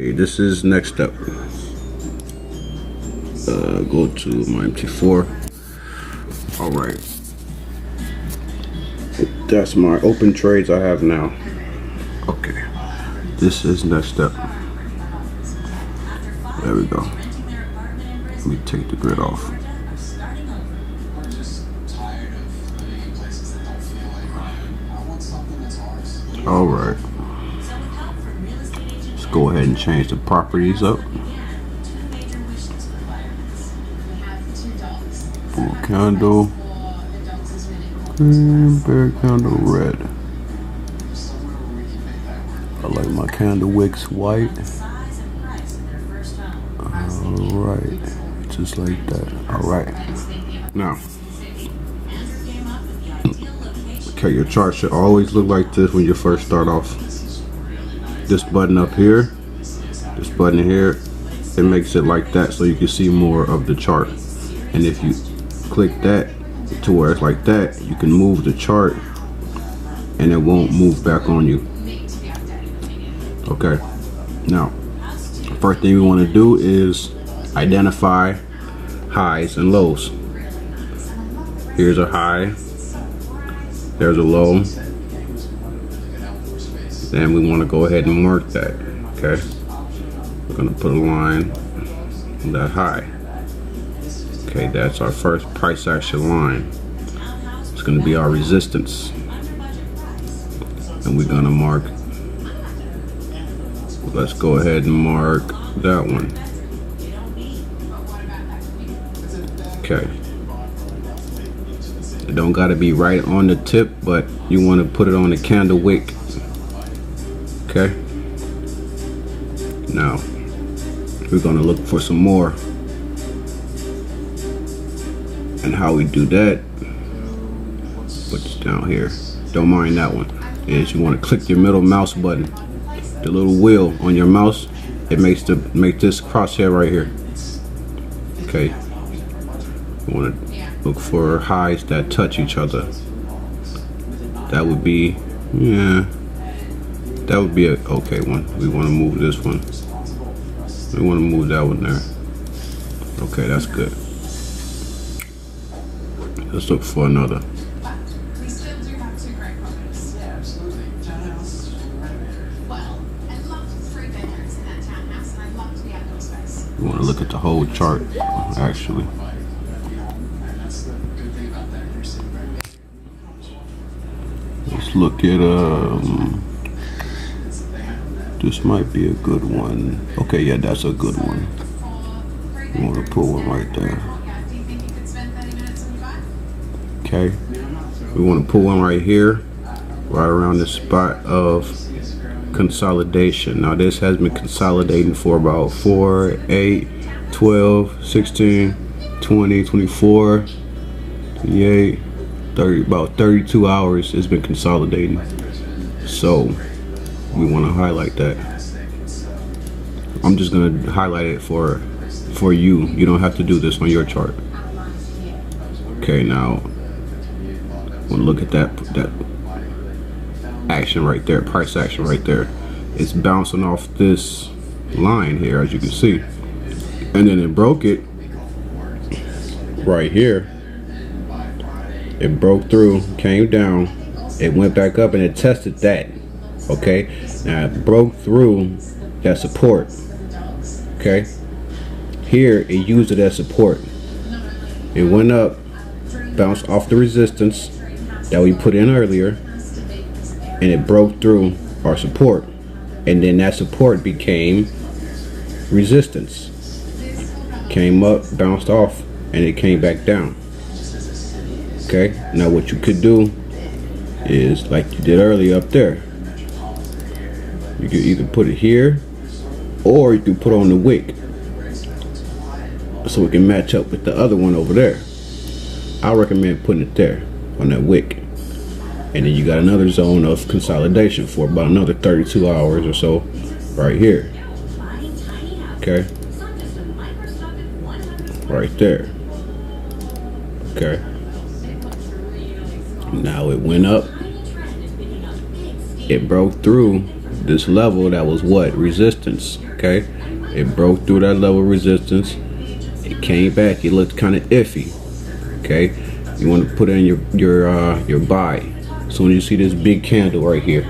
Okay, this is next up. Go to my MT4. All right, that's my open trades I have now. Okay, this is next up. There we go. Let me take the grid off. All right, let's go ahead and change the properties up. Full candle, green, bear candle, red. I like my candle wicks white. Alright, just like that. Alright. Now, okay, your chart should always look like this when you first start off. This button up here, this button here, it makes it like that so you can see more of the chart. And if you click that to where it's like that, you can move the chart and it won't move back on you. Okay, now first thing we want to do is identify highs and lows. Here's a high, there's a low, then we want to go ahead and mark that. Okay, we're going to put a line on that high. Okay, that's our first price action line. It's going to be our resistance, and we're going to mark, let's go ahead and mark that one. Okay, it don't got to be right on the tip, but you want to put it on the candle wick. Okay, now we're going to look for some more. And how we do that, put this down here, don't mind that one, is you want to click your middle mouse button, the little wheel on your mouse. It makes this crosshair right here. Okay, you want to look for highs that touch each other. That would be, yeah, that would be a okay one. We want to move this one, we want to move that one there. Okay, that's good. Let's look for another. We still do have two great properties. Yeah, absolutely. Townhouse, renovator. Well, I'd love 3 bedrooms in that townhouse, and I'd love the outdoor space. You want to look at the whole chart, actually. Let's look at this might be a good one. Okay, yeah, that's a good one. You want to put one right there. Okay, we want to pull one right here, right around the spot of consolidation. Now this has been consolidating for about 4, 8, 12, 16, 20, 24, 28, 30, about 32 hours it's been consolidating. So we want to highlight that. I'm just going to highlight it for you. You don't have to do this on your chart. Okay, now want to look at that action right there, price action right there. It's bouncing off this line here, as you can see, and then it broke it right here. It broke through, came down, it went back up, and it tested that. Okay, now it broke through that support. Okay, here it used it as support. It went up, bounced off the resistance that we put in earlier, and it broke through our support, and then that support became resistance. Came up, bounced off, and it came back down. Okay, now what you could do is like you did earlier up there. You could either put it here or you could put on the wick so it can match up with the other one over there. I recommend putting it there on that wick, and then you got another zone of consolidation for about another 32 hours or so right here. Okay, right there. Okay, now it went up, it broke through this level that was what? Resistance. Okay, it broke through that level of resistance. It came back. It looked kind of iffy. Okay, you want to put in your buy. As soon as you see this big candle right here.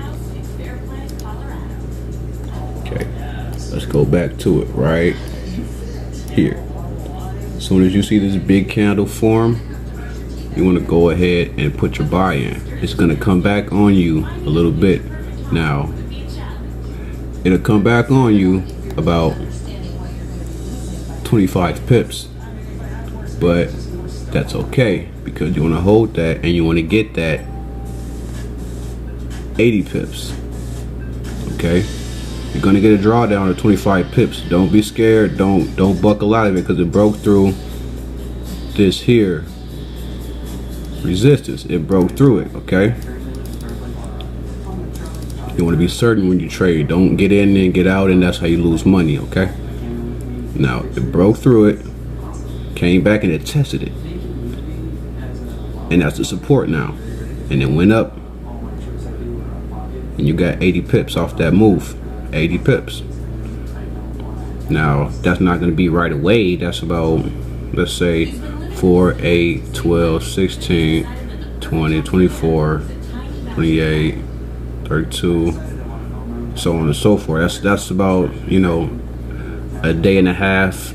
Okay, let's go back to it right here. As soon as you see this big candle form, you want to go ahead and put your buy in. It's going to come back on you a little bit. Now, it'll come back on you about 25 pips, but that's okay because you want to hold that and you want to get that 80 pips. Okay, you're gonna get a drawdown of 25 pips. Don't be scared. Don't buckle out of it because it broke through this here resistance. It broke through it. Okay, you want to be certain when you trade. Don't get in and get out, and that's how you lose money. Okay, now it broke through it, came back, and it tested it, and that's the support now, and it went up, and you got 80 pips off that move. 80 pips. Now that's not going to be right away. That's about, let's say, 4, 8, 12, 16, 20, 24, 28, 32, so on and so forth. That's about, you know, a day and a half,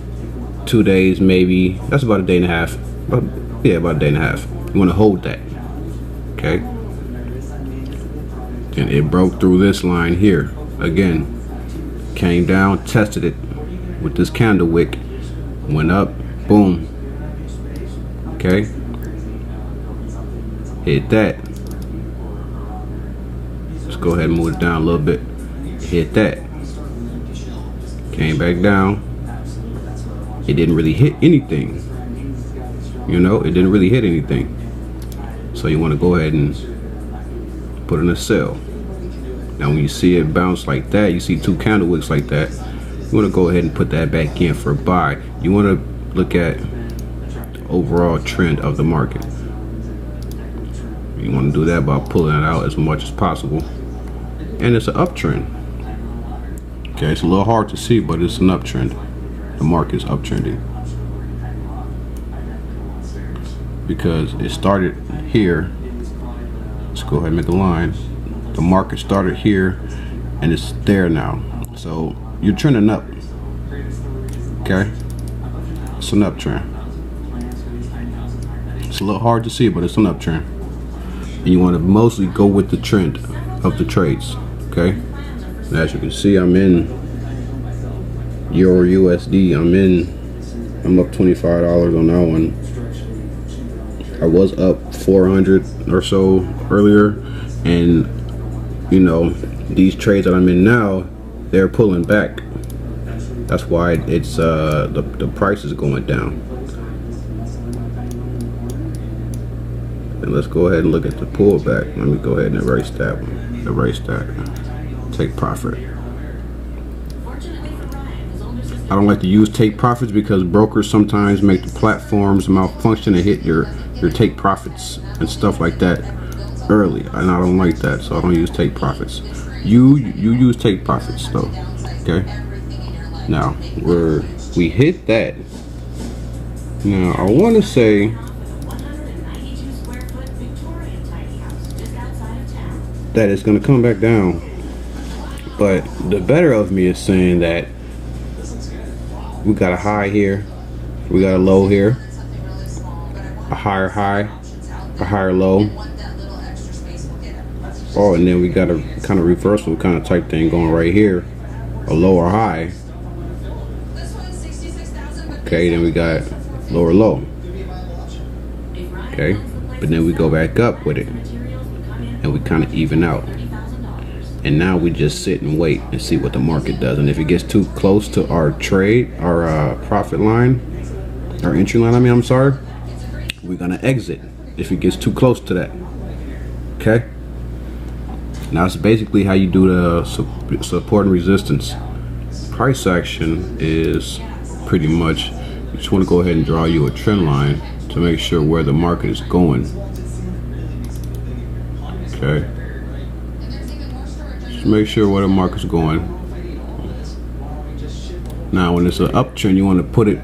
2 days maybe. That's about a day and a half. Yeah, about a day and a half. You want to hold that. Okay, and it broke through this line here again, came down, tested it with this candle wick, went up, boom. Okay, hit that. Let's go ahead and move it down a little bit. Hit that, came back down. It didn't really hit anything, you know, it didn't really hit anything. So you want to go ahead and put in a sell. Now when you see it bounce like that, you see 2 candle wicks like that, you want to go ahead and put that back in for a buy. You want to look at the overall trend of the market. You want to do that by pulling it out as much as possible, and it's an uptrend. Okay, it's a little hard to see, but it's an uptrend. The market's uptrending because it started here. Let's go ahead and make a line. The market started here and it's there now, so you're trending up. Okay, it's an uptrend. It's a little hard to see, but it's an uptrend, and you want to mostly go with the trend of the trades. Okay, and as you can see, I'm in Euro USD. I'm up $25 on that one. I was up 400 or so earlier, and you know, these trades that I'm in now, they're pulling back. That's why it's the price is going down. And let's go ahead and look at the pullback. Let me go ahead and erase that one. Erase that. Take profit. I don't like to use take profits because brokers sometimes make the platforms malfunction and hit your take profits and stuff like that early, and I don't like that, so I don't use take profits. You use take profits though. Okay, now we hit that. Now I want to say that it's going to come back down, but the better of me is saying that we got a high here, we got a low here, a higher high, a higher low. Oh, and then we got a kind of reversal kind of type thing going right here, a lower high. Okay, then we got lower low. Okay, but then we go back up with it, and we kind of even out. And now we just sit and wait and see what the market does. And if it gets too close to our trade, our profit line, our entry line, I'm sorry, we're gonna exit if it gets too close to that. Okay. Now it's basically how you do the support and resistance. Price action is pretty much, you just want to go ahead and draw you a trend line to make sure where the market is going. Okay. Just make sure where the market's going. Now when it's an uptrend, you want to put it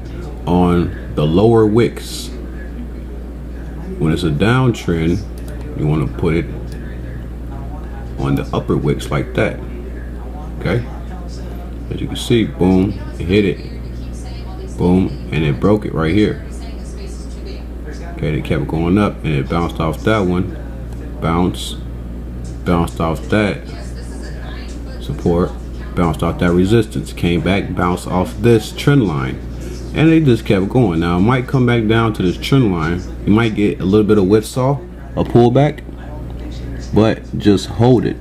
on the lower wicks. When it's a downtrend, you want to put it on the upper wicks like that. Okay, as you can see, boom, it hit it, boom, and it broke it right here. Okay, it kept going up and it bounced off that one, bounced off that support, bounced off that resistance, came back, bounced off this trend line, and they just kept going. Now it might come back down to this trend line. You might get a little bit of whipsaw, a pullback, but just hold it.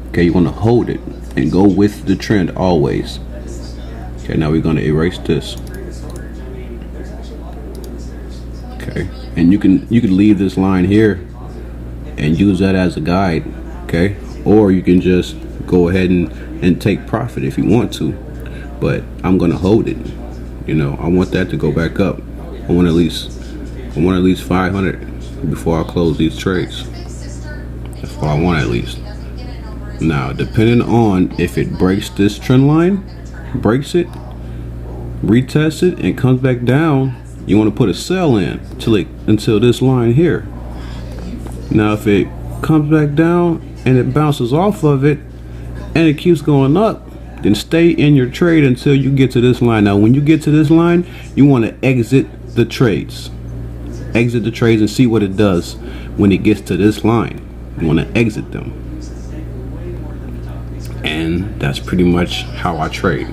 Okay, you want to hold it and go with the trend always. Okay, now we're going to erase this. Okay, and you can leave this line here and use that as a guide. Okay, or you can just go ahead and take profit if you want to, but I'm gonna hold it. You know, I want that to go back up. I want at least 500 before I close these trades. That's what I want, at least. Now, depending on if it breaks this trend line, breaks it, retests it, and comes back down, you want to put a sell in until this line here. Now, if it comes back down and it bounces off of it and it keeps going up, then stay in your trade until you get to this line. Now, when you get to this line, you want to exit the trades. Exit the trades and see what it does when it gets to this line. You want to exit them. And that's pretty much how I trade.